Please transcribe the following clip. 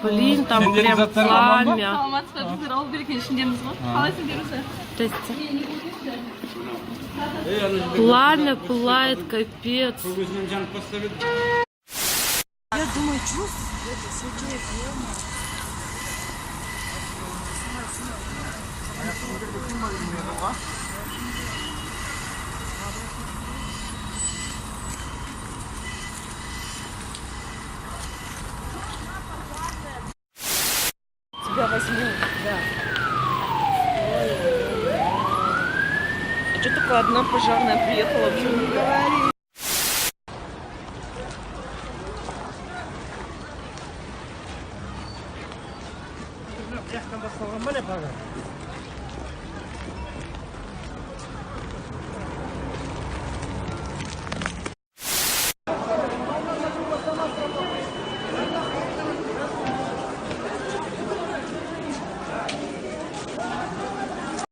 Блин, там прям пламя. Саламатсыздар, біздер ауыл берекен ішіндеміз ғой. Қалайсың Беруса? Здрасте. Пламя пылает, капец. Я думаю, чувствую, это все человек. Тебя возьму, да. А что такое одна пожарная приехала? Вообще не говори.